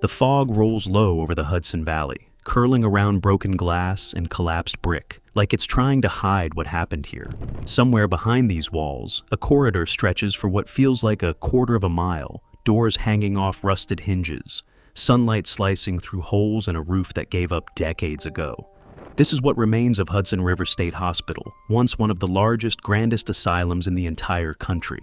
The fog rolls low over the Hudson Valley, curling around broken glass and collapsed brick, like it's trying to hide what happened here. Somewhere behind these walls, a corridor stretches for what feels like a quarter of a mile, doors hanging off rusted hinges, sunlight slicing through holes in a roof that gave up decades ago. This is what remains of Hudson River State Hospital, once one of the largest, grandest asylums in the entire country.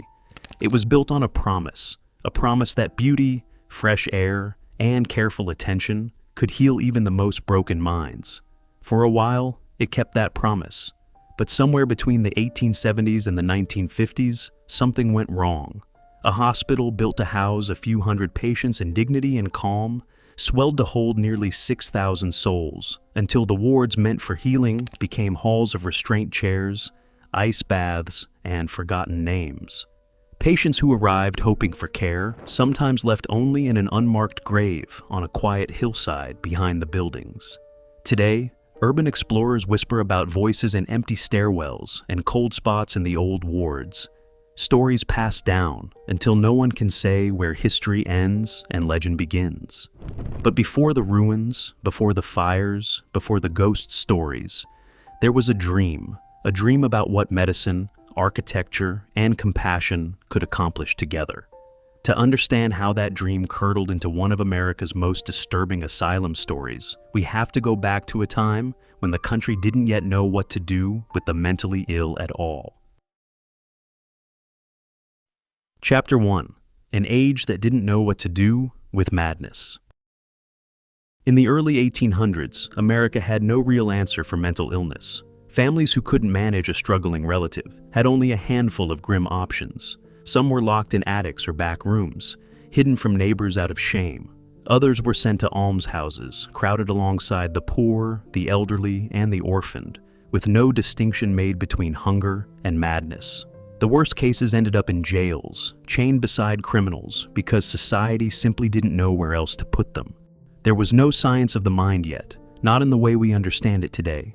It was built on a promise that beauty, fresh air, and careful attention could heal even the most broken minds. For a while, it kept that promise. But somewhere between the 1870s and the 1950s, something went wrong. A hospital built to house a few hundred patients in dignity and calm swelled to hold nearly 6,000 souls, until the wards meant for healing became halls of restraint chairs, ice baths, and forgotten names. Patients who arrived hoping for care sometimes left only in an unmarked grave on a quiet hillside behind the buildings. Today, urban explorers whisper about voices in empty stairwells and cold spots in the old wards. Stories passed down until no one can say where history ends and legend begins. But before the ruins, before the fires, before the ghost stories, there was a dream about what medicine, architecture, and compassion could accomplish together. To understand how that dream curdled into one of America's most disturbing asylum stories, we have to go back to a time when the country didn't yet know what to do with the mentally ill at all. Chapter 1. An Age That Didn't Know What to Do with Madness. In the early 1800s, America had no real answer for mental illness. Families who couldn't manage a struggling relative had only a handful of grim options. Some were locked in attics or back rooms, hidden from neighbors out of shame. Others were sent to almshouses, crowded alongside the poor, the elderly, and the orphaned, with no distinction made between hunger and madness. The worst cases ended up in jails, chained beside criminals, because society simply didn't know where else to put them. There was no science of the mind yet, not in the way we understand it today.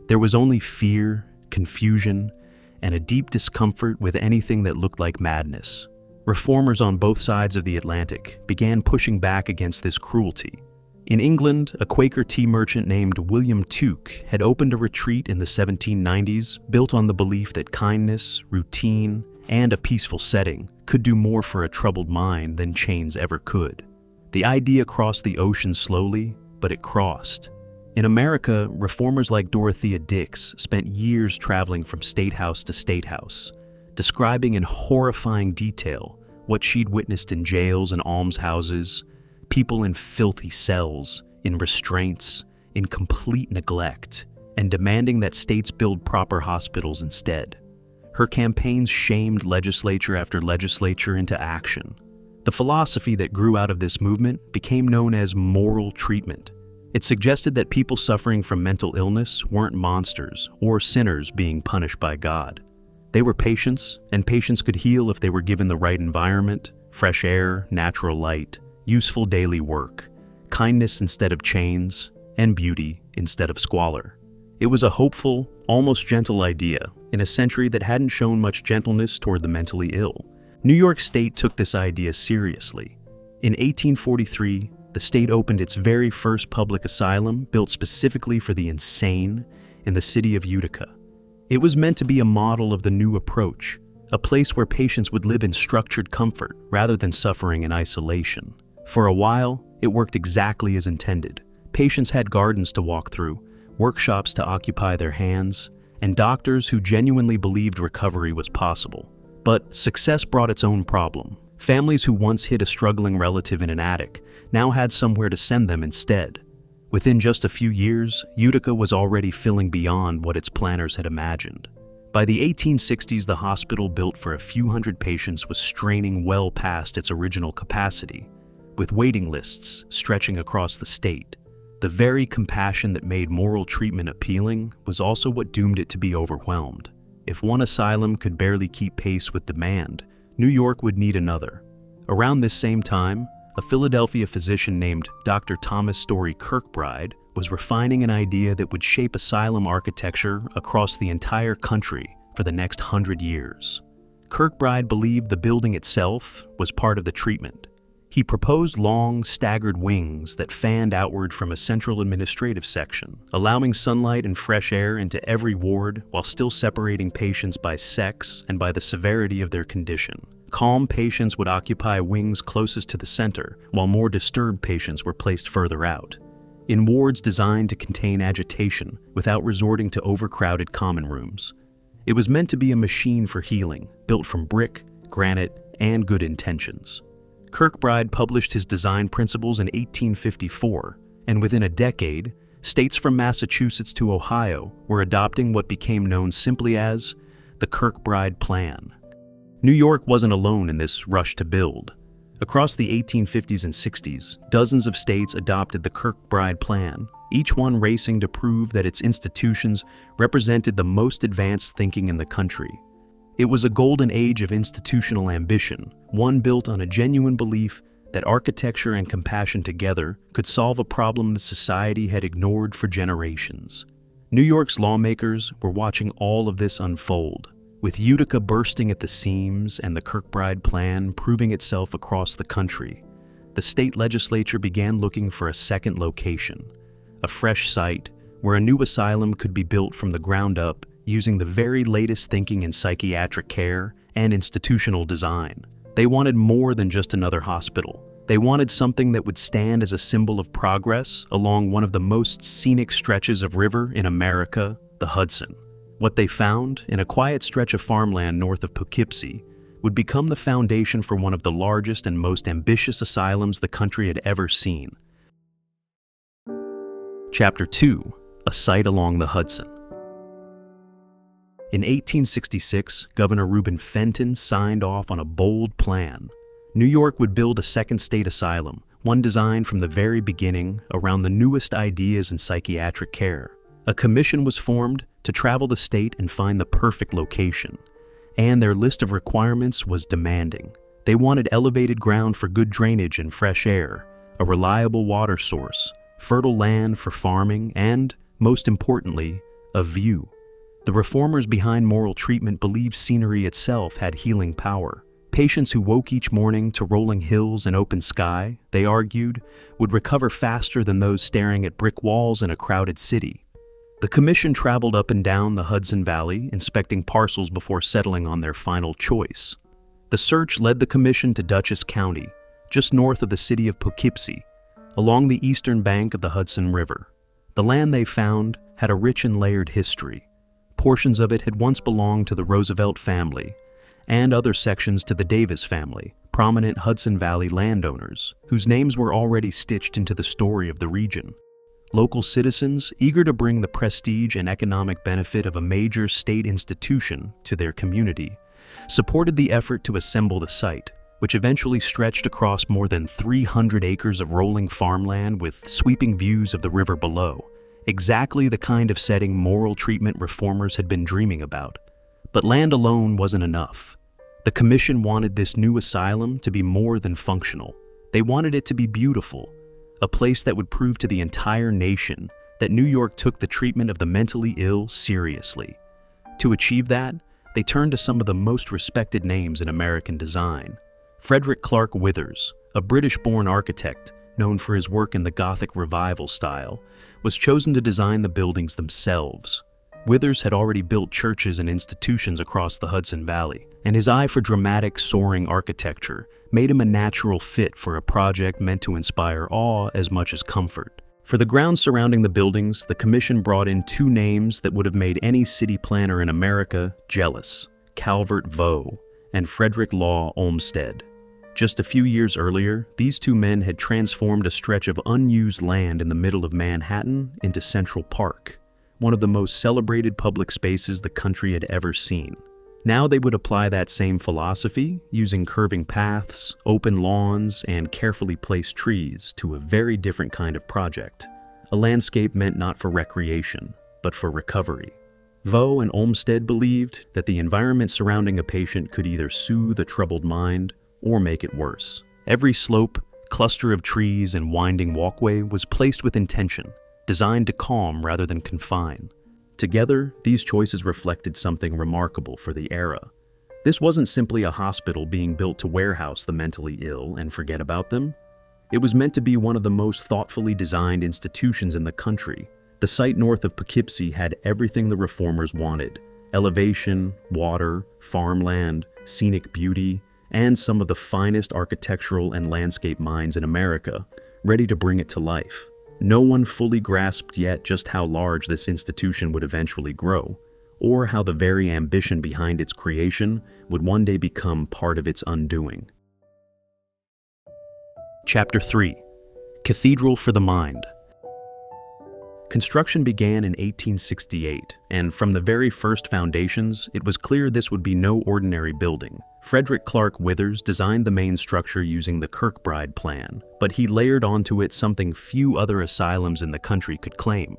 There was only fear, confusion, and a deep discomfort with anything that looked like madness. Reformers on both sides of the Atlantic began pushing back against this cruelty. In England, a Quaker tea merchant named William Tuke had opened a retreat in the 1790s built on the belief that kindness, routine, and a peaceful setting could do more for a troubled mind than chains ever could. The idea crossed the ocean slowly, but it crossed. In America, reformers like Dorothea Dix spent years traveling from state house to state house, describing in horrifying detail what she'd witnessed in jails and almshouses, people in filthy cells, in restraints, in complete neglect, and demanding that states build proper hospitals instead. Her campaigns shamed legislature after legislature into action. The philosophy that grew out of this movement became known as moral treatment. It suggested that people suffering from mental illness weren't monsters or sinners being punished by God. They were patients, and patients could heal if they were given the right environment, fresh air, natural light, useful daily work, kindness instead of chains, and beauty instead of squalor. It was a hopeful, almost gentle idea in a century that hadn't shown much gentleness toward the mentally ill. New York State took this idea seriously. In 1843, the state opened its very first public asylum built specifically for the insane in the city of Utica. It was meant to be a model of the new approach, a place where patients would live in structured comfort rather than suffering in isolation. For a while, it worked exactly as intended. Patients had gardens to walk through, workshops to occupy their hands, and doctors who genuinely believed recovery was possible. But success brought its own problem. Families who once hid a struggling relative in an attic now had somewhere to send them instead. Within just a few years, Utica was already filling beyond what its planners had imagined. By the 1860s, the hospital built for a few hundred patients was straining well past its original capacity, with waiting lists stretching across the state. The very compassion that made moral treatment appealing was also what doomed it to be overwhelmed. If one asylum could barely keep pace with demand, New York would need another. Around this same time, a Philadelphia physician named Dr. Thomas Story Kirkbride was refining an idea that would shape asylum architecture across the entire country for the next 100 years. Kirkbride believed the building itself was part of the treatment. He proposed long, staggered wings that fanned outward from a central administrative section, allowing sunlight and fresh air into every ward while still separating patients by sex and by the severity of their condition. Calm patients would occupy wings closest to the center, while more disturbed patients were placed further out, in wards designed to contain agitation without resorting to overcrowded common rooms. It was meant to be a machine for healing, built from brick, granite, and good intentions. Kirkbride published his design principles in 1854, and within a decade, states from Massachusetts to Ohio were adopting what became known simply as the Kirkbride Plan. New York wasn't alone in this rush to build. Across the 1850s and 60s, dozens of states adopted the Kirkbride Plan, each one racing to prove that its institutions represented the most advanced thinking in the country. It was a golden age of institutional ambition, one built on a genuine belief that architecture and compassion together could solve a problem society had ignored for generations. New York's lawmakers were watching all of this unfold, with Utica bursting at the seams and the Kirkbride Plan proving itself across the country. The state legislature began looking for a second location, a fresh site where a new asylum could be built from the ground up using the very latest thinking in psychiatric care and institutional design. They wanted more than just another hospital. They wanted something that would stand as a symbol of progress along one of the most scenic stretches of river in America, the Hudson. What they found, in a quiet stretch of farmland north of Poughkeepsie, would become the foundation for one of the largest and most ambitious asylums the country had ever seen. Chapter 2: A Site Along the Hudson. In 1866, Governor Reuben Fenton signed off on a bold plan. New York would build a second state asylum, one designed from the very beginning around the newest ideas in psychiatric care. A commission was formed to travel the state and find the perfect location, and their list of requirements was demanding. They wanted elevated ground for good drainage and fresh air, a reliable water source, fertile land for farming, and, most importantly, a view. The reformers behind moral treatment believed scenery itself had healing power. Patients who woke each morning to rolling hills and open sky, they argued, would recover faster than those staring at brick walls in a crowded city. The commission traveled up and down the Hudson Valley, inspecting parcels before settling on their final choice. The search led the commission to Dutchess County, just north of the city of Poughkeepsie, along the eastern bank of the Hudson River. The land they found had a rich and layered history. Portions of it had once belonged to the Roosevelt family, and other sections to the Davis family, prominent Hudson Valley landowners, whose names were already stitched into the story of the region. Local citizens, eager to bring the prestige and economic benefit of a major state institution to their community, supported the effort to assemble the site, which eventually stretched across more than 300 acres of rolling farmland with sweeping views of the river below. Exactly the kind of setting moral treatment reformers had been dreaming about. But land alone wasn't enough. The commission wanted this new asylum to be more than functional. They wanted it to be beautiful, a place that would prove to the entire nation that New York took the treatment of the mentally ill seriously. To achieve that, they turned to some of the most respected names in American design. Frederick Clark Withers, a British-born architect known for his work in the Gothic Revival style, was chosen to design the buildings themselves. Withers had already built churches and institutions across the Hudson Valley, and his eye for dramatic, soaring architecture made him a natural fit for a project meant to inspire awe as much as comfort. For the grounds surrounding the buildings, the commission brought in two names that would have made any city planner in America jealous: Calvert Vaux and Frederick Law Olmsted. Just a few years earlier, these two men had transformed a stretch of unused land in the middle of Manhattan into Central Park, one of the most celebrated public spaces the country had ever seen. Now they would apply that same philosophy, using curving paths, open lawns, and carefully placed trees to a very different kind of project, a landscape meant not for recreation, but for recovery. Vaux and Olmsted believed that the environment surrounding a patient could either soothe a troubled mind or make it worse. Every slope, cluster of trees, and winding walkway was placed with intention, designed to calm rather than confine. Together, these choices reflected something remarkable for the era: This wasn't simply a hospital being built to warehouse the mentally ill and forget about them. It was meant to be one of the most thoughtfully designed institutions in the country. The site north of Poughkeepsie had everything the reformers wanted: elevation, water, farmland, scenic beauty, and some of the finest architectural and landscape minds in America, ready to bring it to life. No one fully grasped yet just how large this institution would eventually grow, or how the very ambition behind its creation would one day become part of its undoing. Chapter 3: Cathedral for the Mind. Construction began in 1868, and from the very first foundations, it was clear this would be no ordinary building. Frederick Clark Withers designed the main structure using the Kirkbride plan, but he layered onto it something few other asylums in the country could claim: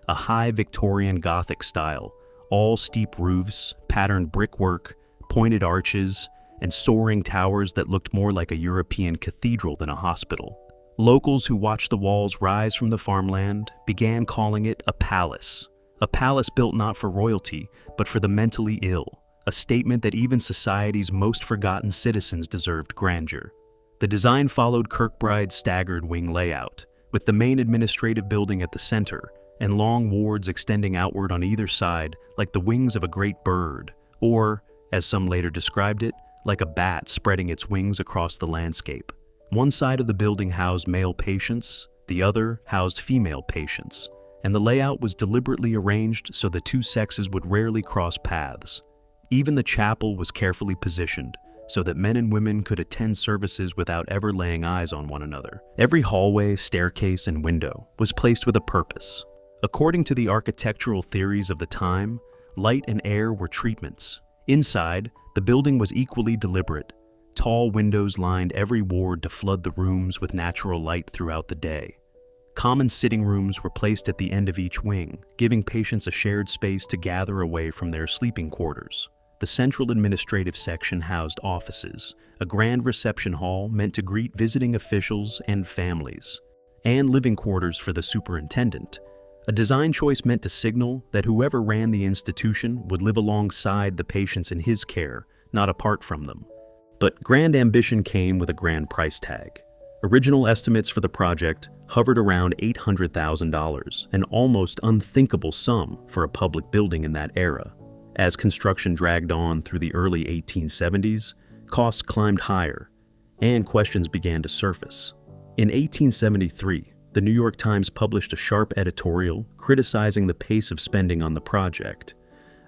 a high Victorian Gothic style, all steep roofs, patterned brickwork, pointed arches, and soaring towers that looked more like a European cathedral than a hospital. Locals who watched the walls rise from the farmland began calling it a palace built not for royalty, but for the mentally ill, a statement that even society's most forgotten citizens deserved grandeur. The design followed Kirkbride's staggered wing layout, with the main administrative building at the center, and long wards extending outward on either side like the wings of a great bird, or, as some later described it, like a bat spreading its wings across the landscape. One side of the building housed male patients, the other housed female patients, and the layout was deliberately arranged so the two sexes would rarely cross paths. Even the chapel was carefully positioned so that men and women could attend services without ever laying eyes on one another. Every hallway, staircase, and window was placed with a purpose. According to the architectural theories of the time, light and air were treatments. Inside, the building was equally deliberate. Tall windows lined every ward to flood the rooms with natural light throughout the day. Common sitting rooms were placed at the end of each wing, giving patients a shared space to gather away from their sleeping quarters. The central administrative section housed offices, a grand reception hall meant to greet visiting officials and families, and living quarters for the superintendent, a design choice meant to signal that whoever ran the institution would live alongside the patients in his care, not apart from them. But grand ambition came with a grand price tag. Original estimates for the project hovered around $800,000, an almost unthinkable sum for a public building in that era. As construction dragged on through the early 1870s, costs climbed higher, and questions began to surface. In 1873, the New York Times published a sharp editorial criticizing the pace of spending on the project,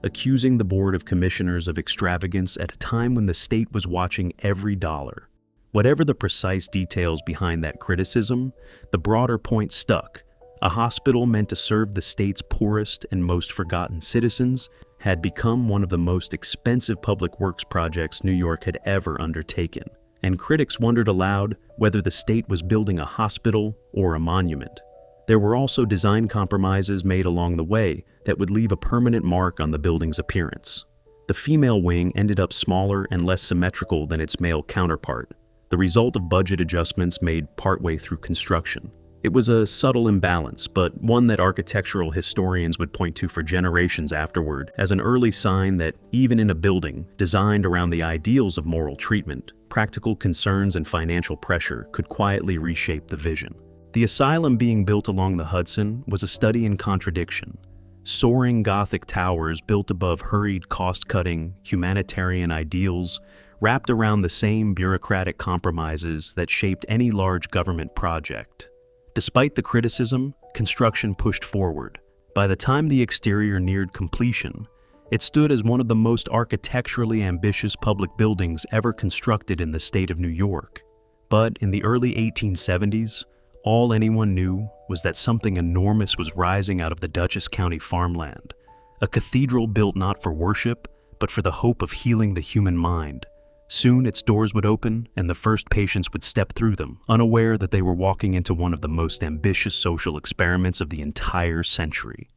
accusing the Board of Commissioners of extravagance at a time when the state was watching every dollar. Whatever the precise details behind that criticism, the broader point stuck. A hospital meant to serve the state's poorest and most forgotten citizens had become one of the most expensive public works projects New York had ever undertaken, and critics wondered aloud whether the state was building a hospital or a monument. There were also design compromises made along the way that would leave a permanent mark on the building's appearance. The female wing ended up smaller and less symmetrical than its male counterpart, the result of budget adjustments made partway through construction. It was a subtle imbalance, but one that architectural historians would point to for generations afterward as an early sign that even in a building designed around the ideals of moral treatment, practical concerns and financial pressure could quietly reshape the vision. The asylum being built along the Hudson was a study in contradiction. Soaring Gothic towers built above hurried cost-cutting, humanitarian ideals wrapped around the same bureaucratic compromises that shaped any large government project. Despite the criticism, construction pushed forward. By the time the exterior neared completion, it stood as one of the most architecturally ambitious public buildings ever constructed in the state of New York. But in the early 1870s, all anyone knew was that something enormous was rising out of the Dutchess County farmland, a cathedral built not for worship, but for the hope of healing the human mind. Soon its doors would open and the first patients would step through them, unaware that they were walking into one of the most ambitious social experiments of the entire century.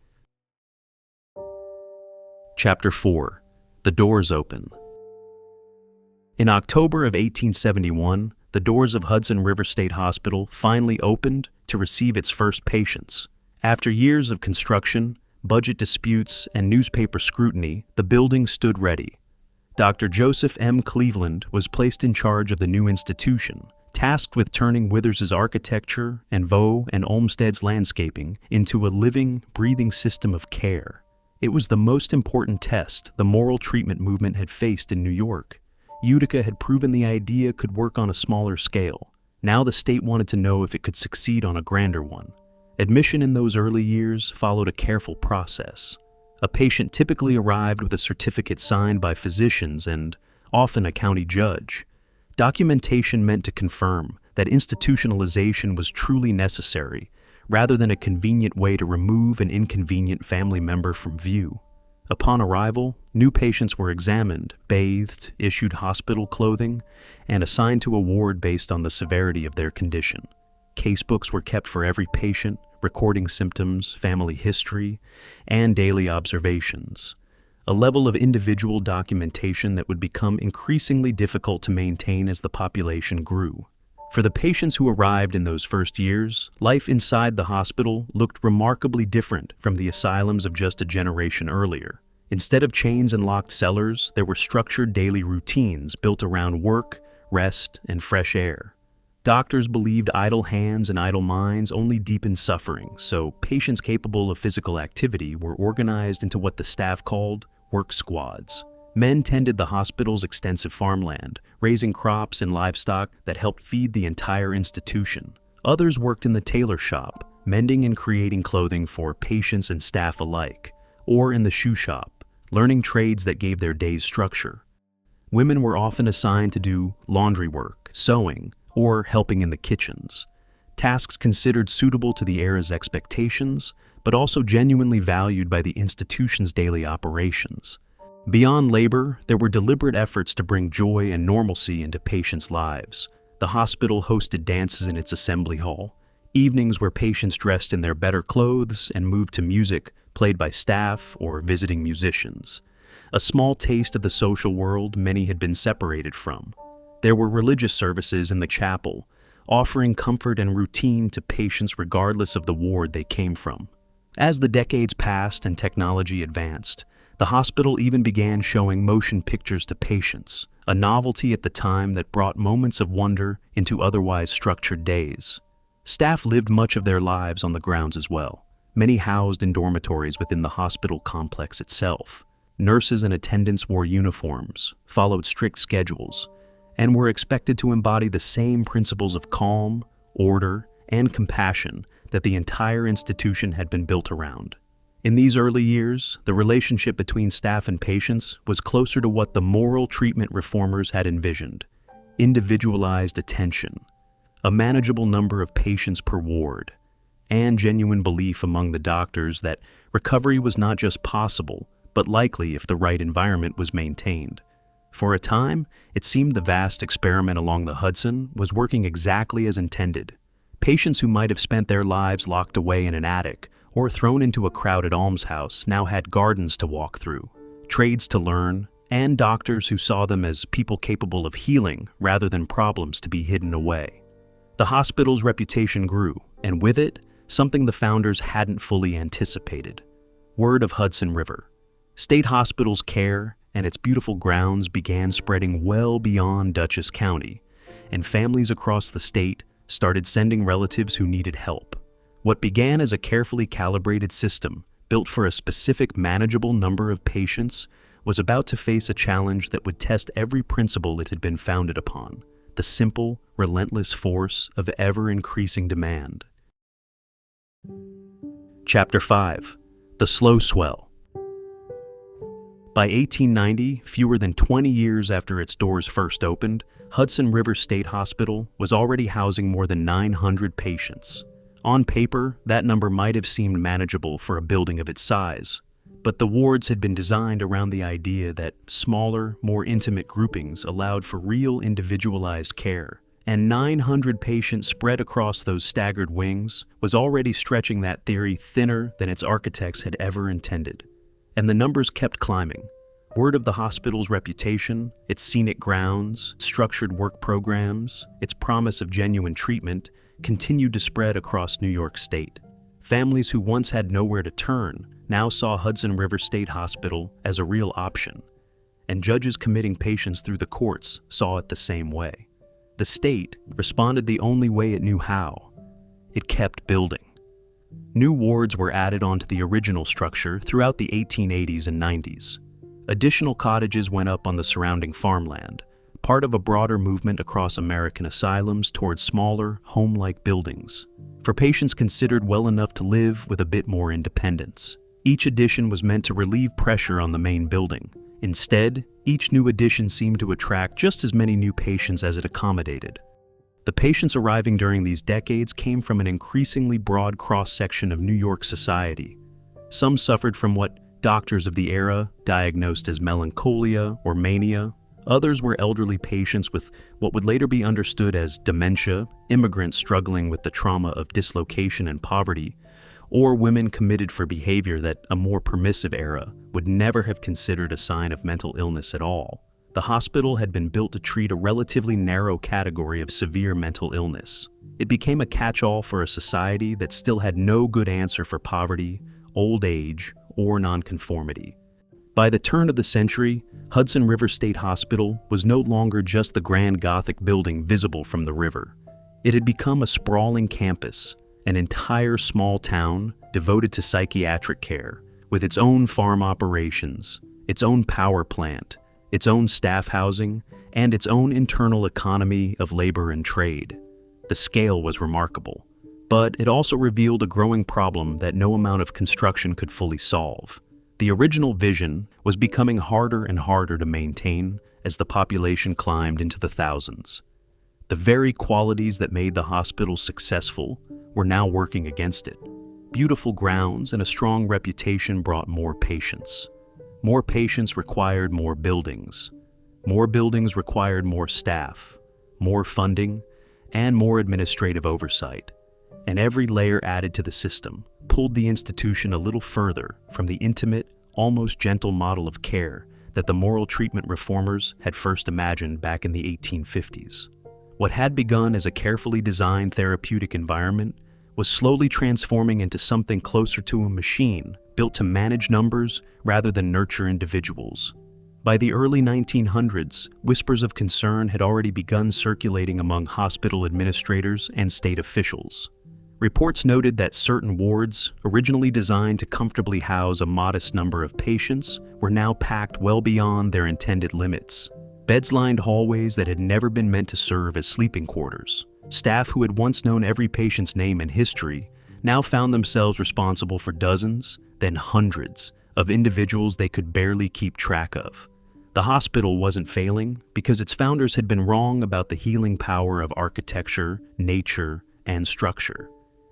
Chapter 4: The Doors Open. In October of 1871, the doors of Hudson River State Hospital finally opened to receive its first patients. After years of construction, budget disputes, and newspaper scrutiny, the building stood ready. Dr. Joseph M. Cleveland was placed in charge of the new institution, tasked with turning Withers's architecture and Vaux and Olmsted's landscaping into a living, breathing system of care. It was the most important test the moral treatment movement had faced in New York. Utica had proven the idea could work on a smaller scale. Now the state wanted to know if it could succeed on a grander one. Admission in those early years followed a careful process. A patient typically arrived with a certificate signed by physicians and often a county judge. Documentation meant to confirm that institutionalization was truly necessary, rather than a convenient way to remove an inconvenient family member from view. Upon arrival, new patients were examined, bathed, issued hospital clothing, and assigned to a ward based on the severity of their condition. Casebooks were kept for every patient, recording symptoms, family history, and daily observations. A level of individual documentation that would become increasingly difficult to maintain as the population grew. For the patients who arrived in those first years, life inside the hospital looked remarkably different from the asylums of just a generation earlier. Instead of chains and locked cellars, there were structured daily routines built around work, rest, and fresh air. Doctors believed idle hands and idle minds only deepened suffering, so patients capable of physical activity were organized into what the staff called work squads. Men tended the hospital's extensive farmland, raising crops and livestock that helped feed the entire institution. Others worked in the tailor shop, mending and creating clothing for patients and staff alike, or in the shoe shop, learning trades that gave their days structure. Women were often assigned to do laundry work, sewing, or helping in the kitchens. Tasks considered suitable to the era's expectations, but also genuinely valued by the institution's daily operations. Beyond labor, there were deliberate efforts to bring joy and normalcy into patients' lives. The hospital hosted dances in its assembly hall, evenings where patients dressed in their better clothes and moved to music played by staff or visiting musicians. A small taste of the social world many had been separated from. There were religious services in the chapel, offering comfort and routine to patients regardless of the ward they came from. As the decades passed and technology advanced, the hospital even began showing motion pictures to patients, a novelty at the time that brought moments of wonder into otherwise structured days. Staff lived much of their lives on the grounds as well, many housed in dormitories within the hospital complex itself. Nurses and attendants wore uniforms, followed strict schedules, and were expected to embody the same principles of calm, order, and compassion that the entire institution had been built around. In these early years, the relationship between staff and patients was closer to what the moral treatment reformers had envisioned: individualized attention, a manageable number of patients per ward, and genuine belief among the doctors that recovery was not just possible, but likely if the right environment was maintained. For a time, it seemed the vast experiment along the Hudson was working exactly as intended. Patients who might have spent their lives locked away in an attic or thrown into a crowded almshouse now had gardens to walk through, trades to learn, and doctors who saw them as people capable of healing rather than problems to be hidden away. The hospital's reputation grew, and with it, something the founders hadn't fully anticipated: word of Hudson River. State Hospital's care and its beautiful grounds began spreading well beyond Dutchess County, and families across the state started sending relatives who needed help. What began as a carefully calibrated system built for a specific manageable number of patients was about to face a challenge that would test every principle it had been founded upon: the simple, relentless force of ever-increasing demand. Chapter 5. The Slow Swell. By 1890, fewer than 20 years after its doors first opened, Hudson River State Hospital was already housing more than 900 patients. On paper, that number might have seemed manageable for a building of its size, but the wards had been designed around the idea that smaller, more intimate groupings allowed for real individualized care, and 900 patients spread across those staggered wings was already stretching that theory thinner than its architects had ever intended. And the numbers kept climbing. Word of the hospital's reputation, its scenic grounds, its structured work programs, its promise of genuine treatment continued to spread across New York State. Families who once had nowhere to turn now saw Hudson River State Hospital as a real option. and judges committing patients through the courts saw it the same way. The state responded the only way it knew how. It kept building. New wards were added onto the original structure throughout the 1880s and 90s. Additional cottages went up on the surrounding farmland, part of a broader movement across American asylums towards smaller, home-like buildings, for patients considered well enough to live with a bit more independence. Each addition was meant to relieve pressure on the main building. Instead, each new addition seemed to attract just as many new patients as it accommodated. The patients arriving during these decades came from an increasingly broad cross-section of New York society. Some suffered from what doctors of the era diagnosed as melancholia or mania. Others were elderly patients with what would later be understood as dementia, immigrants struggling with the trauma of dislocation and poverty, or women committed for behavior that a more permissive era would never have considered a sign of mental illness at all. The hospital had been built to treat a relatively narrow category of severe mental illness. It became a catch-all for a society that still had no good answer for poverty, old age, or nonconformity. By the turn of the century, Hudson River State Hospital was no longer just the grand Gothic building visible from the river. It had become a sprawling campus, an entire small town devoted to psychiatric care, with its own farm operations, its own power plant, its own staff housing, and its own internal economy of labor and trade. The scale was remarkable, but it also revealed a growing problem that no amount of construction could fully solve. The original vision was becoming harder and harder to maintain as the population climbed into the thousands. The very qualities that made the hospital successful were now working against it. Beautiful grounds and a strong reputation brought more patients. More patients required more buildings. More buildings required more staff, more funding, and more administrative oversight. And every layer added to the system pulled the institution a little further from the intimate, almost gentle model of care that the moral treatment reformers had first imagined back in the 1850s. What had begun as a carefully designed therapeutic environment was slowly transforming into something closer to a machine built to manage numbers rather than nurture individuals. By the early 1900s, whispers of concern had already begun circulating among hospital administrators and state officials. Reports noted that certain wards, originally designed to comfortably house a modest number of patients, were now packed well beyond their intended limits. Beds lined hallways that had never been meant to serve as sleeping quarters. Staff who had once known every patient's name and history now found themselves responsible for dozens, then hundreds, of individuals they could barely keep track of. The hospital wasn't failing because its founders had been wrong about the healing power of architecture, nature, and structure.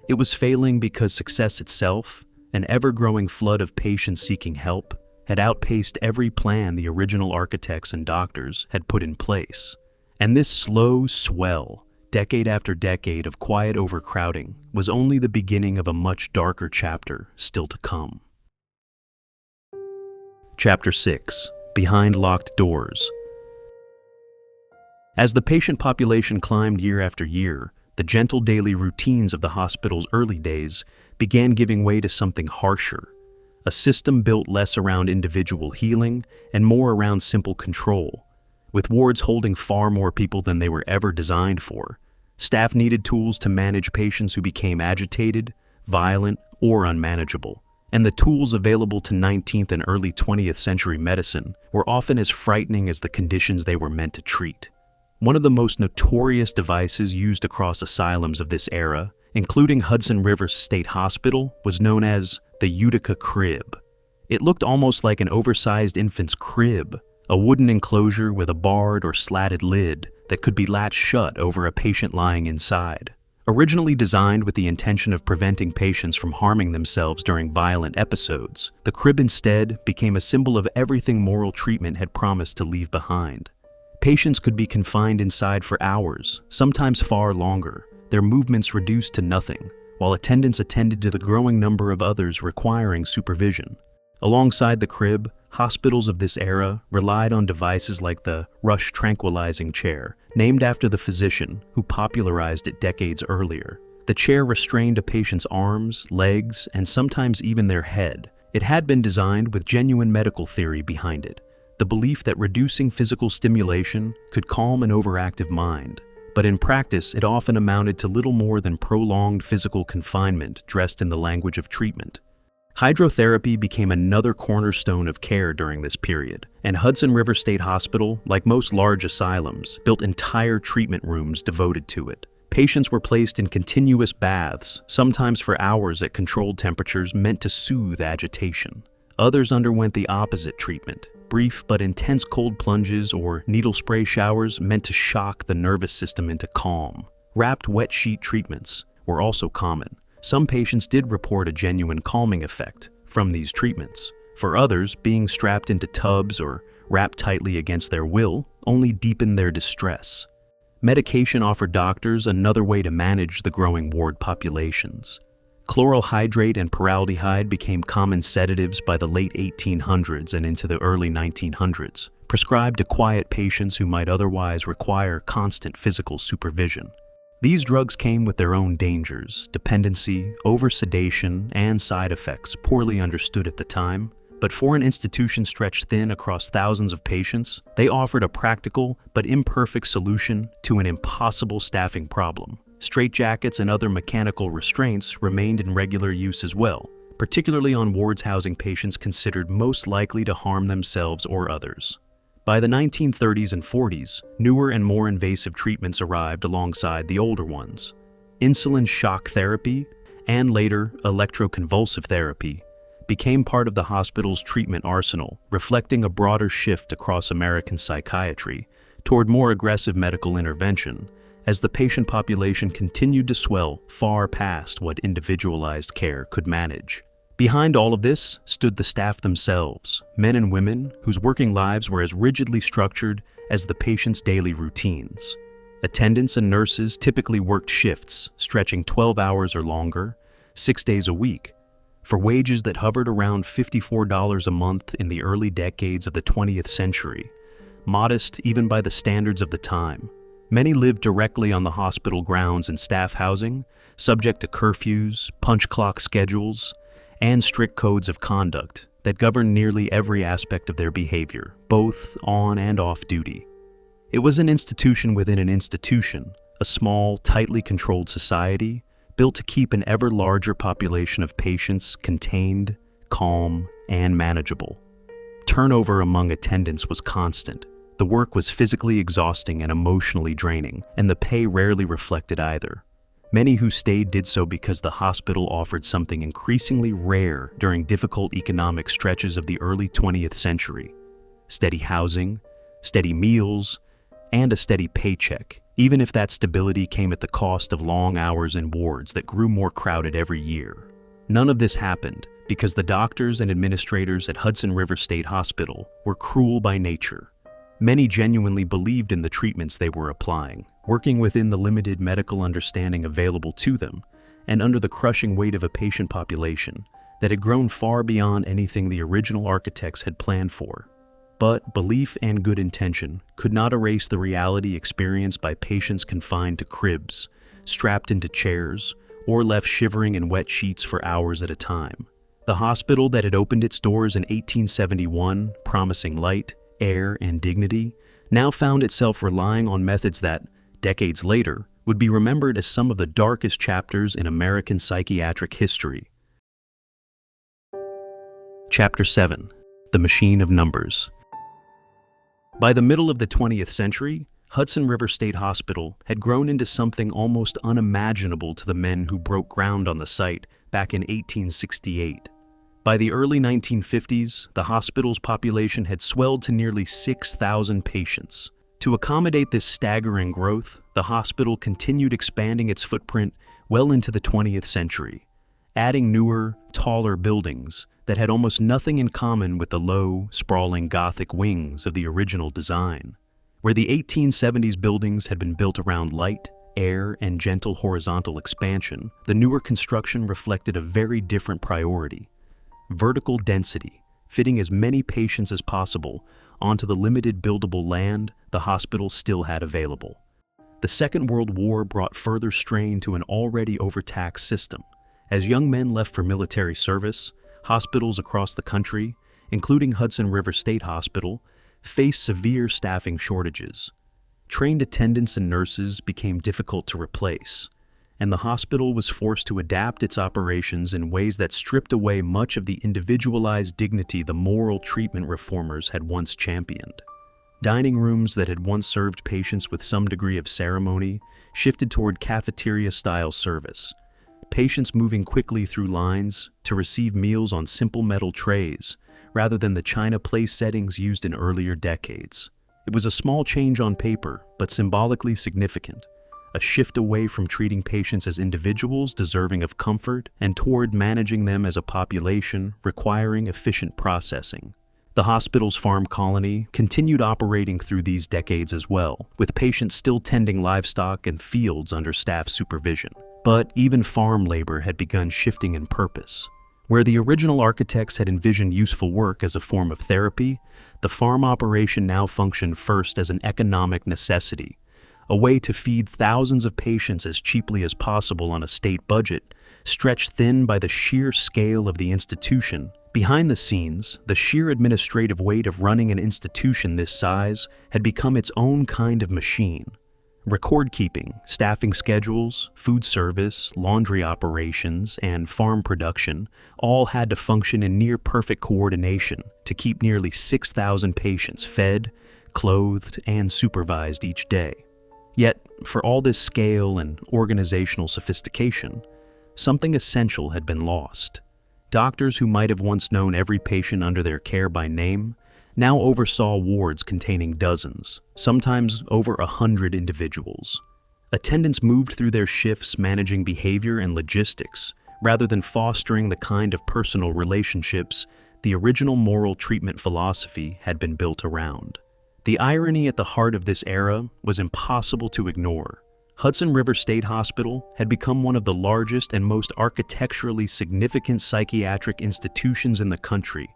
It was failing because success itself, an ever-growing flood of patients seeking help, had outpaced every plan the original architects and doctors had put in place. And this slow swell, decade after decade of quiet overcrowding, was only the beginning of a much darker chapter still to come. Chapter 6. Behind Locked Doors. As the patient population climbed year after year, the gentle daily routines of the hospital's early days began giving way to something harsher, a system built less around individual healing and more around simple control. With wards holding far more people than they were ever designed for, staff needed tools to manage patients who became agitated, violent, or unmanageable. And the tools available to 19th and early 20th century medicine were often as frightening as the conditions they were meant to treat. One of the most notorious devices used across asylums of this era, including Hudson River State Hospital, was known as the Utica crib. It looked almost like an oversized infant's crib, a wooden enclosure with a barred or slatted lid that could be latched shut over a patient lying inside. Originally designed with the intention of preventing patients from harming themselves during violent episodes, the crib instead became a symbol of everything moral treatment had promised to leave behind. Patients could be confined inside for hours, sometimes far longer, their movements reduced to nothing, while attendants attended to the growing number of others requiring supervision. Alongside the crib, hospitals of this era relied on devices like the Rush tranquilizing chair, named after the physician who popularized it decades earlier. The chair restrained a patient's arms, legs, and sometimes even their head. It had been designed with genuine medical theory behind it. the belief that reducing physical stimulation could calm an overactive mind. But in practice, it often amounted to little more than prolonged physical confinement dressed in the language of treatment. Hydrotherapy became another cornerstone of care during this period, and Hudson River State Hospital, like most large asylums, built entire treatment rooms devoted to it. Patients were placed in continuous baths, sometimes for hours at controlled temperatures meant to soothe agitation. Others underwent the opposite treatment, brief but intense cold plunges or needle spray showers meant to shock the nervous system into calm. Wrapped wet sheet treatments were also common. Some patients did report a genuine calming effect from these treatments. For others, being strapped into tubs or wrapped tightly against their will only deepened their distress. Medication offered doctors another way to manage the growing ward populations. Chloral hydrate and paraldehyde became common sedatives by the late 1800s and into the early 1900s, prescribed to quiet patients who might otherwise require constant physical supervision. These drugs came with their own dangers, dependency, oversedation, and side effects poorly understood at the time, but for an institution stretched thin across thousands of patients, they offered a practical but imperfect solution to an impossible staffing problem. Straitjackets and other mechanical restraints remained in regular use as well, particularly on wards housing patients considered most likely to harm themselves or others. By the 1930s and 40s, newer and more invasive treatments arrived alongside the older ones. Insulin shock therapy, and later electroconvulsive therapy, became part of the hospital's treatment arsenal, reflecting a broader shift across American psychiatry toward more aggressive medical intervention as the patient population continued to swell far past what individualized care could manage. Behind all of this stood the staff themselves, men and women whose working lives were as rigidly structured as the patient's daily routines. Attendants and nurses typically worked shifts, stretching 12 hours or longer, 6 days a week, for wages that hovered around $54 a month in the early decades of the 20th century, modest even by the standards of the time. Many lived directly on the hospital grounds and staff housing, subject to curfews, punch clock schedules, and strict codes of conduct that governed nearly every aspect of their behavior, both on and off duty. It was an institution within an institution, a small, tightly controlled society built to keep an ever larger population of patients contained, calm, and manageable. Turnover among attendants was constant. The work was physically exhausting and emotionally draining, and the pay rarely reflected either. Many who stayed did so because the hospital offered something increasingly rare during difficult economic stretches of the early 20th century: steady housing, steady meals, and a steady paycheck, even if that stability came at the cost of long hours in wards that grew more crowded every year. None of this happened because the doctors and administrators at Hudson River State Hospital were cruel by nature. Many genuinely believed in the treatments they were applying, working within the limited medical understanding available to them, and under the crushing weight of a patient population that had grown far beyond anything the original architects had planned for. But belief and good intention could not erase the reality experienced by patients confined to cribs, strapped into chairs, or left shivering in wet sheets for hours at a time. The hospital that had opened its doors in 1871, promising light, air, and dignity, now found itself relying on methods that, decades later, would be remembered as some of the darkest chapters in American psychiatric history. Chapter 7. The Machine of Numbers. By the middle of the 20th century, Hudson River State Hospital had grown into something almost unimaginable to the men who broke ground on the site back in 1868. By the early 1950s, the hospital's population had swelled to nearly 6,000 patients. To accommodate this staggering growth, the hospital continued expanding its footprint well into the 20th century, adding newer, taller buildings that had almost nothing in common with the low, sprawling Gothic wings of the original design. Where the 1870s buildings had been built around light, air, and gentle horizontal expansion, the newer construction reflected a very different priority: vertical density, fitting as many patients as possible onto the limited buildable land the hospital still had available. The Second World War brought further strain to an already overtaxed system. As young men left for military service, hospitals across the country, including Hudson River State Hospital, faced severe staffing shortages. Trained attendants and nurses became difficult to replace, and the hospital was forced to adapt its operations in ways that stripped away much of the individualized dignity the moral treatment reformers had once championed. Dining rooms that had once served patients with some degree of ceremony shifted toward cafeteria-style service, patients moving quickly through lines to receive meals on simple metal trays rather than the china place settings used in earlier decades. It was a small change on paper, but symbolically significant, a shift away from treating patients as individuals deserving of comfort and toward managing them as a population requiring efficient processing. The hospital's farm colony continued operating through these decades as well, with patients still tending livestock and fields under staff supervision. But even farm labor had begun shifting in purpose. Where the original architects had envisioned useful work as a form of therapy, the farm operation now functioned first as an economic necessity, a way to feed thousands of patients as cheaply as possible on a state budget, stretched thin by the sheer scale of the institution. Behind the scenes, the sheer administrative weight of running an institution this size had become its own kind of machine. Record keeping, staffing schedules, food service, laundry operations, and farm production all had to function in near-perfect coordination to keep nearly 6,000 patients fed, clothed, and supervised each day. Yet, for all this scale and organizational sophistication, something essential had been lost. Doctors who might have once known every patient under their care by name now oversaw wards containing dozens, sometimes over 100 individuals. Attendants moved through their shifts managing behavior and logistics, rather than fostering the kind of personal relationships the original moral treatment philosophy had been built around. The irony at the heart of this era was impossible to ignore. Hudson River State Hospital had become one of the largest and most architecturally significant psychiatric institutions in the country,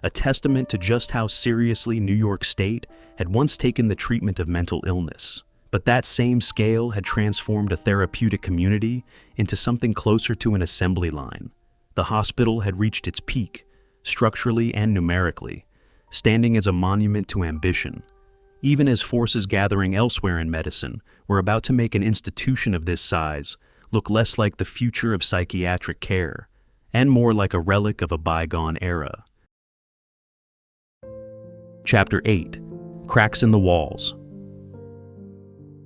a testament to just how seriously New York State had once taken the treatment of mental illness. But that same scale had transformed a therapeutic community into something closer to an assembly line. The hospital had reached its peak, structurally and numerically, standing as a monument to ambition, even as forces gathering elsewhere in medicine were about to make an institution of this size look less like the future of psychiatric care and more like a relic of a bygone era. Chapter 8. Cracks in the Walls.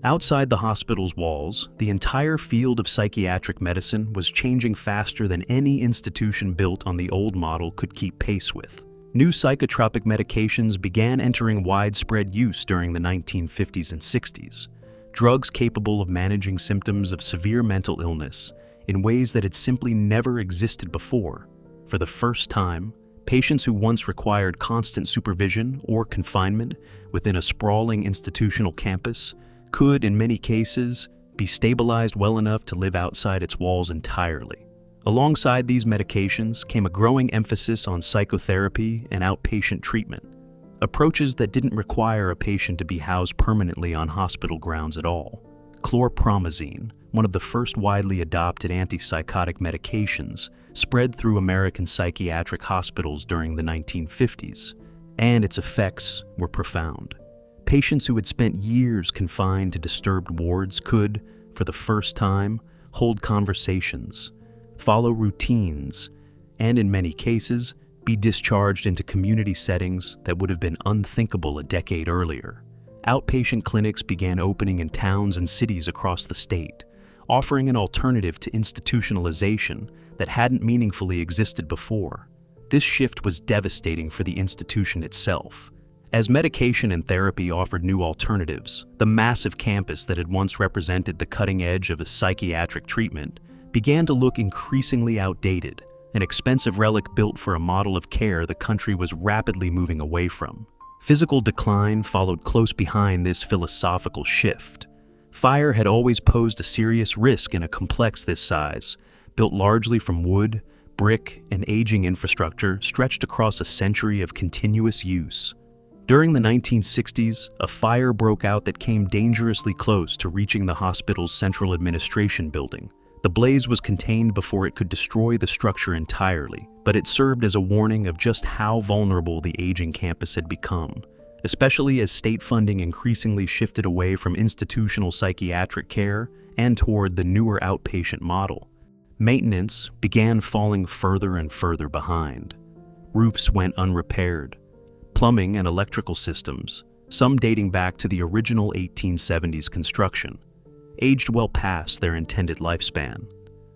Outside the hospital's walls, the entire field of psychiatric medicine was changing faster than any institution built on the old model could keep pace with. New psychotropic medications began entering widespread use during the 1950s and 60s, drugs capable of managing symptoms of severe mental illness in ways that had simply never existed before. For the first time, patients who once required constant supervision or confinement within a sprawling institutional campus could, in many cases, be stabilized well enough to live outside its walls entirely. Alongside these medications came a growing emphasis on psychotherapy and outpatient treatment, approaches that didn't require a patient to be housed permanently on hospital grounds at all. Chlorpromazine, one of the first widely adopted antipsychotic medications, spread through American psychiatric hospitals during the 1950s, and its effects were profound. Patients who had spent years confined to disturbed wards could, for the first time, hold conversations, follow routines, and in many cases, be discharged into community settings that would have been unthinkable a decade earlier. Outpatient clinics began opening in towns and cities across the state, offering an alternative to institutionalization that hadn't meaningfully existed before. This shift was devastating for the institution itself. As medication and therapy offered new alternatives, the massive campus that had once represented the cutting edge of a psychiatric treatment began to look increasingly outdated, an expensive relic built for a model of care the country was rapidly moving away from. Physical decline followed close behind this philosophical shift. Fire had always posed a serious risk in a complex this size, built largely from wood, brick, and aging infrastructure stretched across a century of continuous use. During the 1960s, a fire broke out that came dangerously close to reaching the hospital's central administration building. The blaze was contained before it could destroy the structure entirely, but it served as a warning of just how vulnerable the aging campus had become. especially as state funding increasingly shifted away from institutional psychiatric care and toward the newer outpatient model. Maintenance began falling further and further behind. Roofs went unrepaired. Plumbing and electrical systems, some dating back to the original 1870s construction, aged well past their intended lifespan.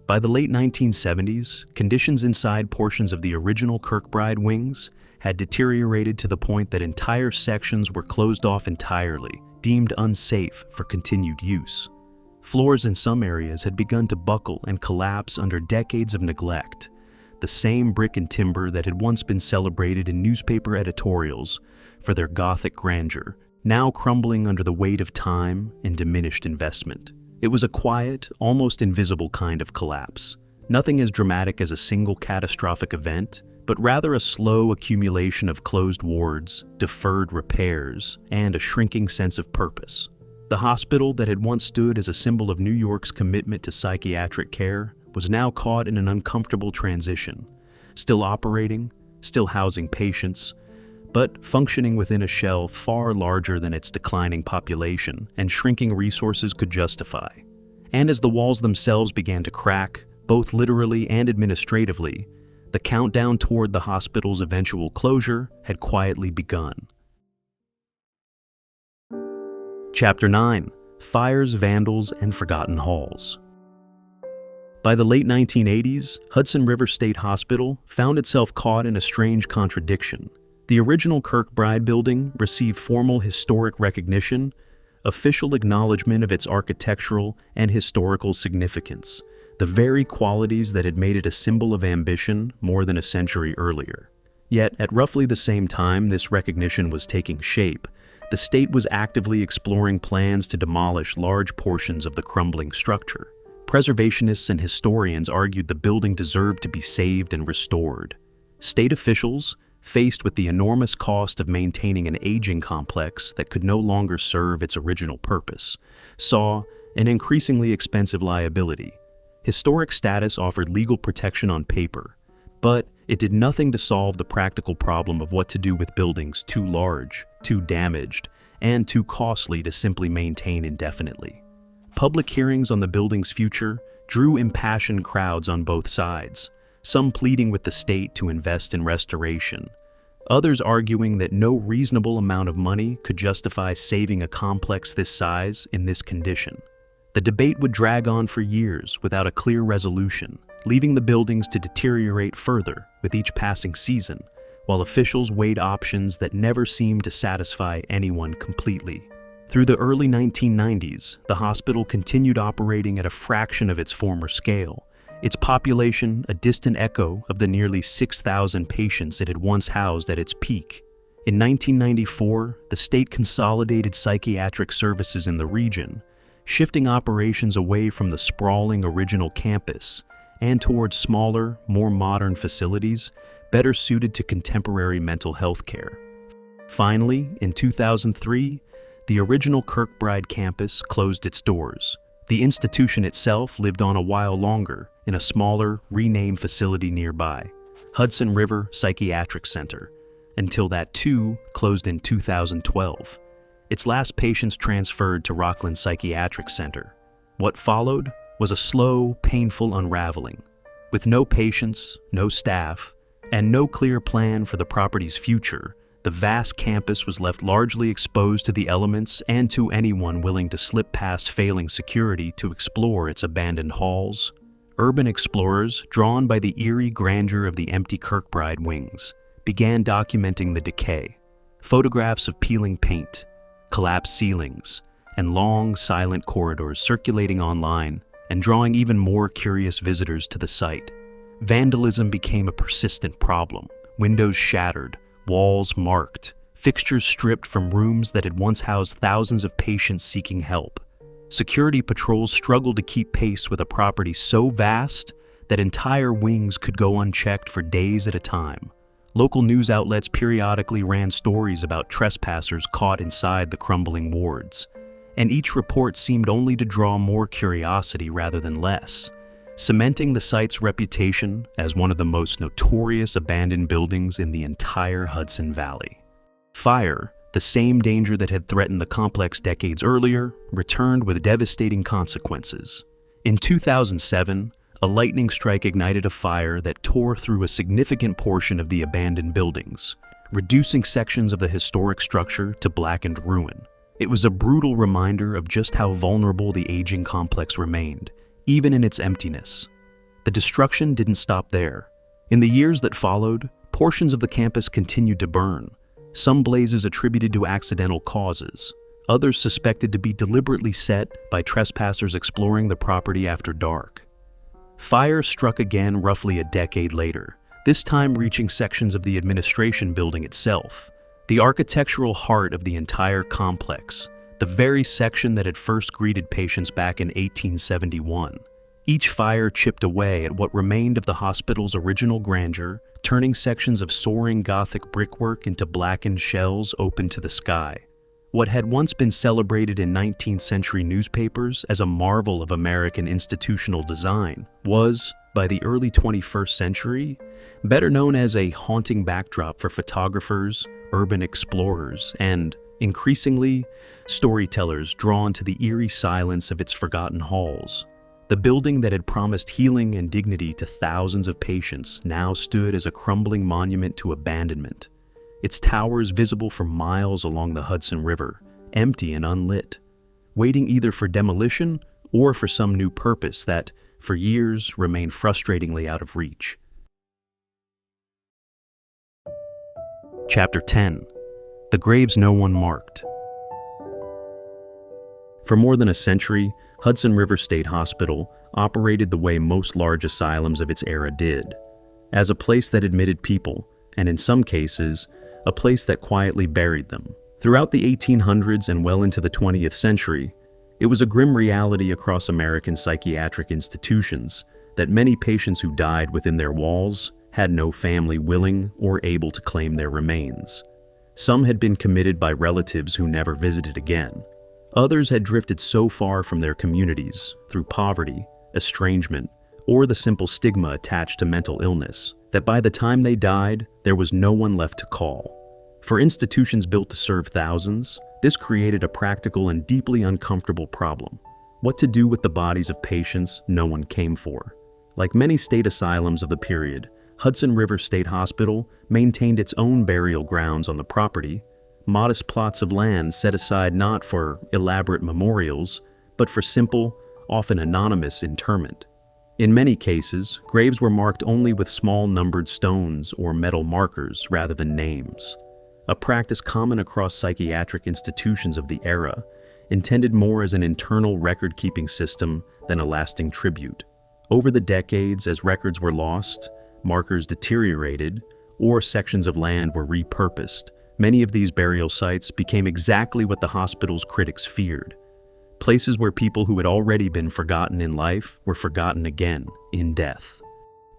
By the late 1970s, conditions inside portions of the original Kirkbride wings had deteriorated to the point that entire sections were closed off entirely, deemed unsafe for continued use. Floors in some areas had begun to buckle and collapse under decades of neglect. The same brick and timber that had once been celebrated in newspaper editorials for their Gothic grandeur, now crumbling under the weight of time and diminished investment. It was a quiet, almost invisible kind of collapse. Nothing as dramatic as a single catastrophic event, but rather a slow accumulation of closed wards, deferred repairs, and a shrinking sense of purpose. The hospital that had once stood as a symbol of New York's commitment to psychiatric care was now caught in an uncomfortable transition, still operating, still housing patients, but functioning within a shell far larger than its declining population and shrinking resources could justify. And as the walls themselves began to crack, both literally and administratively, the countdown toward the hospital's eventual closure had quietly begun. Chapter 9: Fires, Vandals, and Forgotten Halls. By the late 1980s, Hudson River State Hospital found itself caught in a strange contradiction. The original Kirkbride building received formal historic recognition, official acknowledgement of its architectural and historical significance, the very qualities that had made it a symbol of ambition more than a century earlier. Yet, at roughly the same time this recognition was taking shape, the state was actively exploring plans to demolish large portions of the crumbling structure. Preservationists and historians argued the building deserved to be saved and restored. State officials, faced with the enormous cost of maintaining an aging complex that could no longer serve its original purpose, saw an increasingly expensive liability. Historic status offered legal protection on paper, but it did nothing to solve the practical problem of what to do with buildings too large, too damaged, and too costly to simply maintain indefinitely. Public hearings on the building's future drew impassioned crowds on both sides, some pleading with the state to invest in restoration, others arguing that no reasonable amount of money could justify saving a complex this size in this condition. The debate would drag on for years without a clear resolution, leaving the buildings to deteriorate further with each passing season, while officials weighed options that never seemed to satisfy anyone completely. Through the early 1990s, the hospital continued operating at a fraction of its former scale, its population a distant echo of the nearly 6,000 patients it had once housed at its peak. In 1994, the state consolidated psychiatric services in the region, shifting operations away from the sprawling original campus and towards smaller, more modern facilities better suited to contemporary mental health care. Finally, in 2003, the original Kirkbride campus closed its doors. The institution itself lived on a while longer in a smaller, renamed facility nearby, Hudson River Psychiatric Center, until that too closed in 2012. Its last patients transferred to Rockland Psychiatric Center. What followed was a slow, painful unraveling. With no patients, no staff, and no clear plan for the property's future, the vast campus was left largely exposed to the elements and to anyone willing to slip past failing security to explore its abandoned halls. Urban explorers, drawn by the eerie grandeur of the empty Kirkbride wings, began documenting the decay. Photographs of peeling paint, collapsed ceilings, and long, silent corridors circulating online and drawing even more curious visitors to the site. Vandalism became a persistent problem. Windows shattered, walls marked, fixtures stripped from rooms that had once housed thousands of patients seeking help. Security patrols struggled to keep pace with a property so vast that entire wings could go unchecked for days at a time. Local news outlets periodically ran stories about trespassers caught inside the crumbling wards, and each report seemed only to draw more curiosity rather than less, cementing the site's reputation as one of the most notorious abandoned buildings in the entire Hudson Valley. Fire, the The same danger that had threatened the complex decades earlier returned with devastating consequences. In 2007, a lightning strike ignited a fire that tore through a significant portion of the abandoned buildings, reducing sections of the historic structure to blackened ruin. It was a brutal reminder of just how vulnerable the aging complex remained, even in its emptiness. The destruction didn't stop there. In the years that followed, portions of the campus continued to burn, some blazes attributed to accidental causes, others suspected to be deliberately set by trespassers exploring the property after dark. Fire struck again roughly a decade later, this time reaching sections of the administration building itself, the architectural heart of the entire complex, the very section that had first greeted patients back in 1871. Each fire chipped away at what remained of the hospital's original grandeur, turning sections of soaring Gothic brickwork into blackened shells open to the sky. What had once been celebrated in 19th century newspapers as a marvel of American institutional design was, by the early 21st century, better known as a haunting backdrop for photographers, urban explorers, and, increasingly, storytellers drawn to the eerie silence of its forgotten halls. The building that had promised healing and dignity to thousands of patients now stood as a crumbling monument to abandonment, its towers visible for miles along the Hudson River, empty and unlit, waiting either for demolition or for some new purpose that, for years, remained frustratingly out of reach. Chapter 10. The Graves No One Marked. For more than a century, Hudson River State Hospital operated the way most large asylums of its era did, as a place that admitted people, and in some cases, a place that quietly buried them. Throughout the 1800s and well into the 20th century, it was a grim reality across American psychiatric institutions that many patients who died within their walls had no family willing or able to claim their remains. Some had been committed by relatives who never visited again. Others had drifted so far from their communities through poverty, estrangement, or the simple stigma attached to mental illness that by the time they died, there was no one left to call. For institutions built to serve thousands, this created a practical and deeply uncomfortable problem: what to do with the bodies of patients no one came for. Like many state asylums of the period, Hudson River State Hospital maintained its own burial grounds on the property, modest plots of land set aside not for elaborate memorials, but for simple, often anonymous interment. In many cases, graves were marked only with small numbered stones or metal markers rather than names, a practice common across psychiatric institutions of the era, intended more as an internal record-keeping system than a lasting tribute. Over the decades, as records were lost, markers deteriorated, or sections of land were repurposed, many of these burial sites became exactly what the hospital's critics feared: places where people who had already been forgotten in life were forgotten again in death.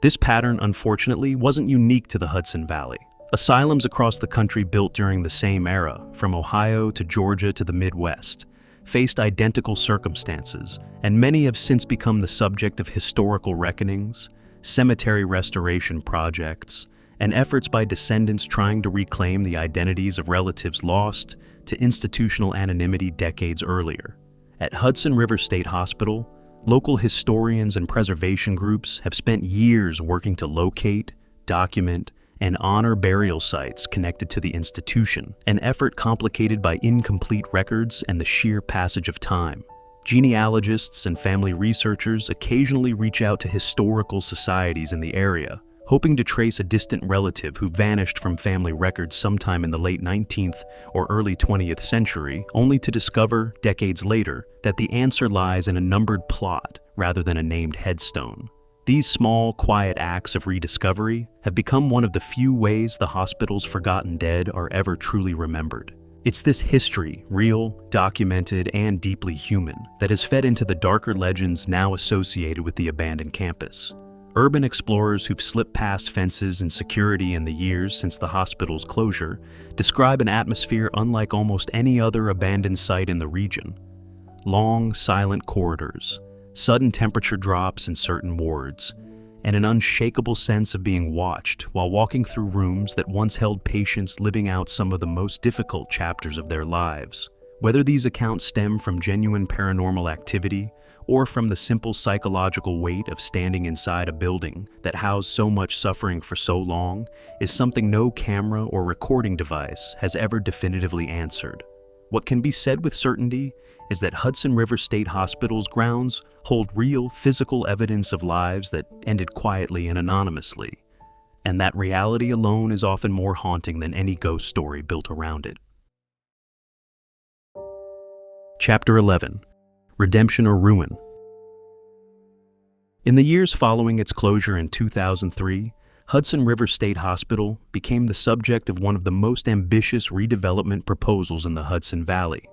This pattern, unfortunately, wasn't unique to the Hudson Valley. Asylums across the country built during the same era, from Ohio to Georgia to the Midwest, faced identical circumstances, and many have since become the subject of historical reckonings, cemetery restoration projects, and efforts by descendants trying to reclaim the identities of relatives lost to institutional anonymity decades earlier. At Hudson River State Hospital, local historians and preservation groups have spent years working to locate, document, and honor burial sites connected to the institution, an effort complicated by incomplete records and the sheer passage of time. Genealogists and family researchers occasionally reach out to historical societies in the area, hoping to trace a distant relative who vanished from family records sometime in the late 19th or early 20th century, only to discover, decades later, that the answer lies in a numbered plot rather than a named headstone. These small, quiet acts of rediscovery have become one of the few ways the hospital's forgotten dead are ever truly remembered. It's this history, real, documented, and deeply human, that has fed into the darker legends now associated with the abandoned campus. Urban explorers who've slipped past fences and security in the years since the hospital's closure describe an atmosphere unlike almost any other abandoned site in the region. Long, silent corridors, sudden temperature drops in certain wards, and an unshakable sense of being watched while walking through rooms that once held patients living out some of the most difficult chapters of their lives. Whether these accounts stem from genuine paranormal activity or from the simple psychological weight of standing inside a building that housed so much suffering for so long, is something no camera or recording device has ever definitively answered. What can be said with certainty is that Hudson River State Hospital's grounds hold real physical evidence of lives that ended quietly and anonymously, and that reality alone is often more haunting than any ghost story built around it. Chapter 11. Redemption or Ruin. In the years following its closure in 2003, Hudson River State Hospital became the subject of one of the most ambitious redevelopment proposals in the Hudson Valley.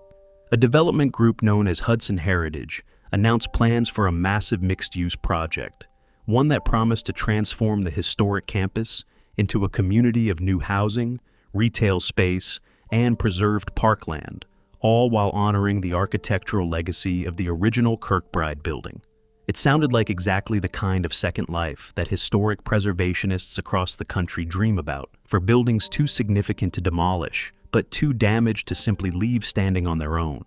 A development group known as Hudson Heritage announced plans for a massive mixed-use project, one that promised to transform the historic campus into a community of new housing, retail space, and preserved parkland, all while honoring the architectural legacy of the original Kirkbride building. It sounded like exactly the kind of second life that historic preservationists across the country dream about, for buildings too significant to demolish, but too damaged to simply leave standing on their own.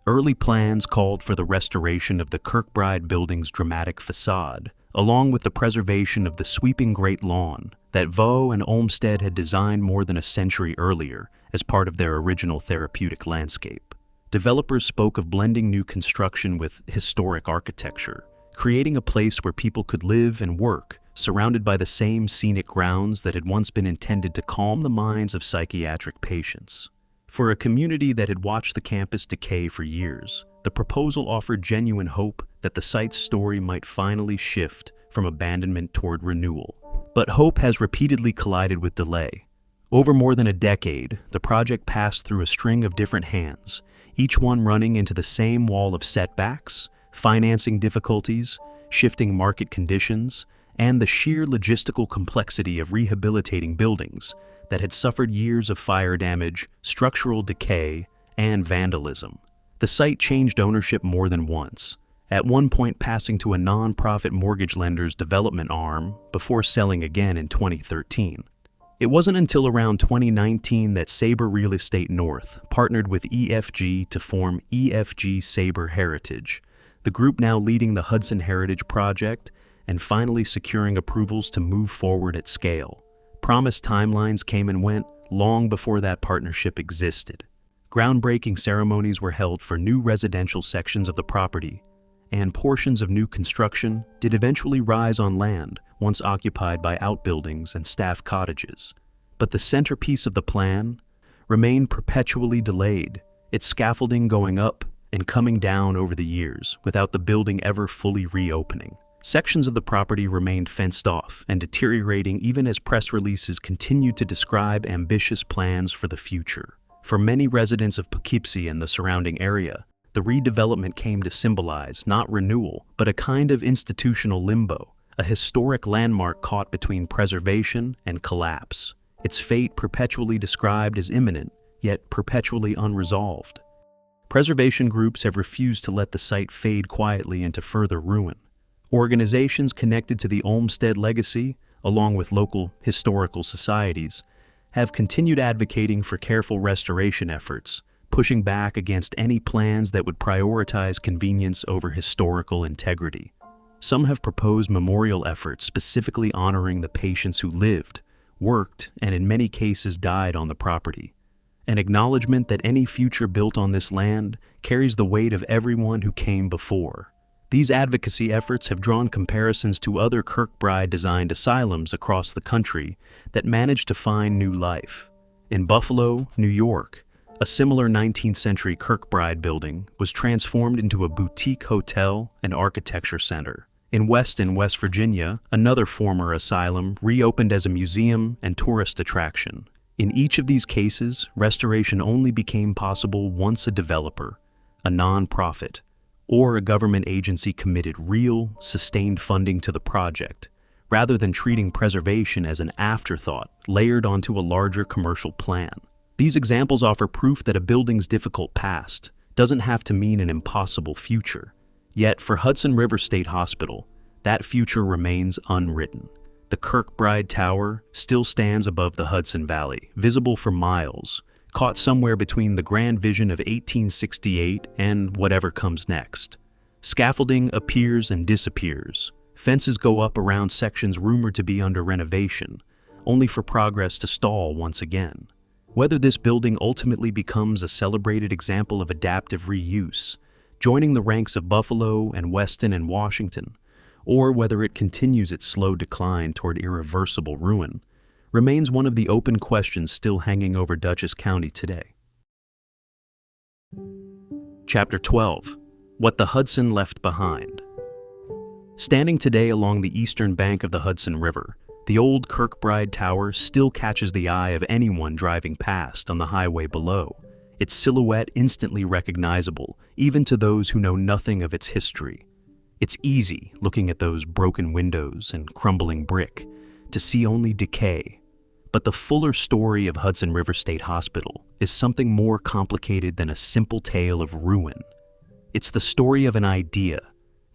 Early plans called for the restoration of the Kirkbride building's dramatic facade, along with the preservation of the sweeping Great Lawn that Vaux and Olmsted had designed more than a century earlier as part of their original therapeutic landscape. Developers spoke of blending new construction with historic architecture, creating a place where people could live and work, surrounded by the same scenic grounds that had once been intended to calm the minds of psychiatric patients. For a community that had watched the campus decay for years, the proposal offered genuine hope that the site's story might finally shift from abandonment toward renewal. But hope has repeatedly collided with delay. Over more than a decade, the project passed through a string of different hands, each one running into the same wall of setbacks, financing difficulties, shifting market conditions, and the sheer logistical complexity of rehabilitating buildings that had suffered years of fire damage, structural decay, and vandalism. The site changed ownership more than once, at one point passing to a non-profit mortgage lender's development arm before selling again in 2013. It wasn't until around 2019 that Sabre Real Estate North partnered with EFG to form EFG Sabre Heritage, the group now leading the Hudson Heritage Project and finally securing approvals to move forward at scale. Promised timelines came and went long before that partnership existed. Groundbreaking ceremonies were held for new residential sections of the property, and portions of new construction did eventually rise on land once occupied by outbuildings and staff cottages. But the centerpiece of the plan remained perpetually delayed, its scaffolding going up and coming down over the years without the building ever fully reopening. Sections of the property remained fenced off and deteriorating even as press releases continued to describe ambitious plans for the future. For many residents of Poughkeepsie and the surrounding area, the redevelopment came to symbolize not renewal, but a kind of institutional limbo, a historic landmark caught between preservation and collapse, its fate perpetually described as imminent, yet perpetually unresolved. Preservation groups have refused to let the site fade quietly into further ruin. Organizations connected to the Olmsted legacy, along with local historical societies, have continued advocating for careful restoration efforts, pushing back against any plans that would prioritize convenience over historical integrity. Some have proposed memorial efforts specifically honoring the patients who lived, worked, and in many cases died on the property. An acknowledgement that any future built on this land carries the weight of everyone who came before. These advocacy efforts have drawn comparisons to other Kirkbride-designed asylums across the country that managed to find new life. In Buffalo, New York, a similar 19th-century Kirkbride building was transformed into a boutique hotel and architecture center. In Weston, West Virginia, another former asylum reopened as a museum and tourist attraction. In each of these cases, restoration only became possible once a developer, a nonprofit, or a government agency committed real, sustained funding to the project, rather than treating preservation as an afterthought layered onto a larger commercial plan. These examples offer proof that a building's difficult past doesn't have to mean an impossible future. Yet, for Hudson River State Hospital, that future remains unwritten. The Kirkbride Tower still stands above the Hudson Valley, visible for miles, caught somewhere between the grand vision of 1868 and whatever comes next. Scaffolding appears and disappears. Fences go up around sections rumored to be under renovation, only for progress to stall once again. Whether this building ultimately becomes a celebrated example of adaptive reuse, joining the ranks of Buffalo and Weston and Washington, or whether it continues its slow decline toward irreversible ruin, remains one of the open questions still hanging over Dutchess County today. Chapter 12. What the Hudson Left Behind. Standing today along the eastern bank of the Hudson River, the old Kirkbride Tower still catches the eye of anyone driving past on the highway below, its silhouette instantly recognizable even to those who know nothing of its history. It's easy, looking at those broken windows and crumbling brick, to see only decay. But the fuller story of Hudson River State Hospital is something more complicated than a simple tale of ruin. It's the story of an idea,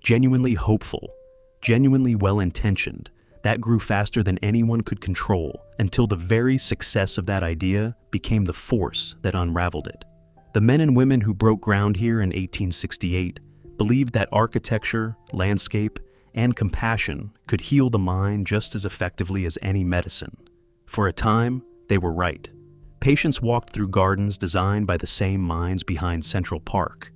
genuinely hopeful, genuinely well-intentioned, that grew faster than anyone could control until the very success of that idea became the force that unraveled it. The men and women who broke ground here in 1868 believed that architecture, landscape, and compassion could heal the mind just as effectively as any medicine. For a time, they were right. Patients walked through gardens designed by the same minds behind Central Park.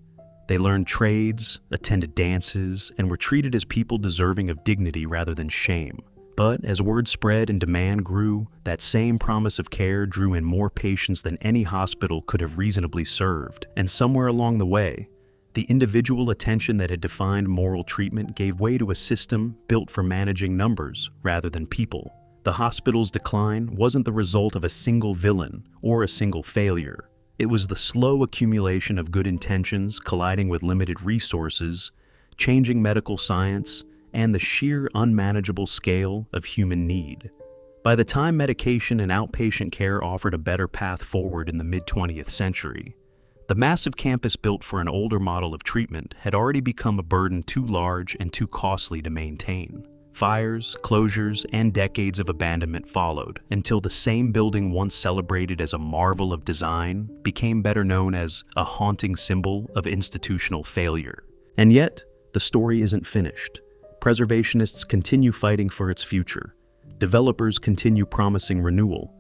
They learned trades, attended dances, and were treated as people deserving of dignity rather than shame. But as word spread and demand grew, that same promise of care drew in more patients than any hospital could have reasonably served. And somewhere along the way, the individual attention that had defined moral treatment gave way to a system built for managing numbers rather than people. The hospital's decline wasn't the result of a single villain or a single failure. It was the slow accumulation of good intentions colliding with limited resources, changing medical science, and the sheer unmanageable scale of human need. By the time medication and outpatient care offered a better path forward in the mid-20th century, the massive campus built for an older model of treatment had already become a burden too large and too costly to maintain. Fires, closures, and decades of abandonment followed until the same building once celebrated as a marvel of design became better known as a haunting symbol of institutional failure. And yet, the story isn't finished. Preservationists continue fighting for its future. Developers continue promising renewal.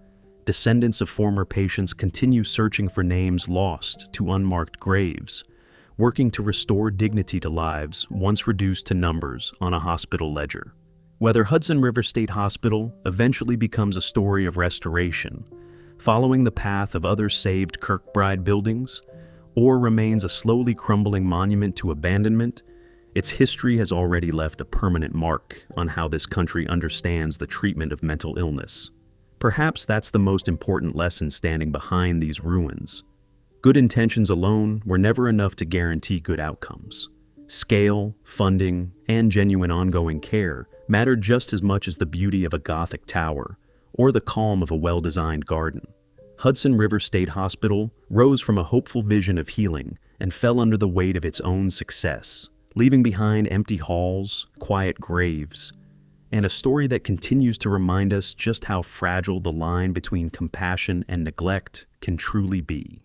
Descendants of former patients continue searching for names lost to unmarked graves, working to restore dignity to lives once reduced to numbers on a hospital ledger. Whether Hudson River State Hospital eventually becomes a story of restoration, following the path of other saved Kirkbride buildings, or remains a slowly crumbling monument to abandonment, its history has already left a permanent mark on how this country understands the treatment of mental illness. Perhaps that's the most important lesson standing behind these ruins. Good intentions alone were never enough to guarantee good outcomes. Scale, funding, and genuine ongoing care mattered just as much as the beauty of a Gothic tower or the calm of a well-designed garden. Hudson River State Hospital rose from a hopeful vision of healing and fell under the weight of its own success, leaving behind empty halls, quiet graves, and a story that continues to remind us just how fragile the line between compassion and neglect can truly be.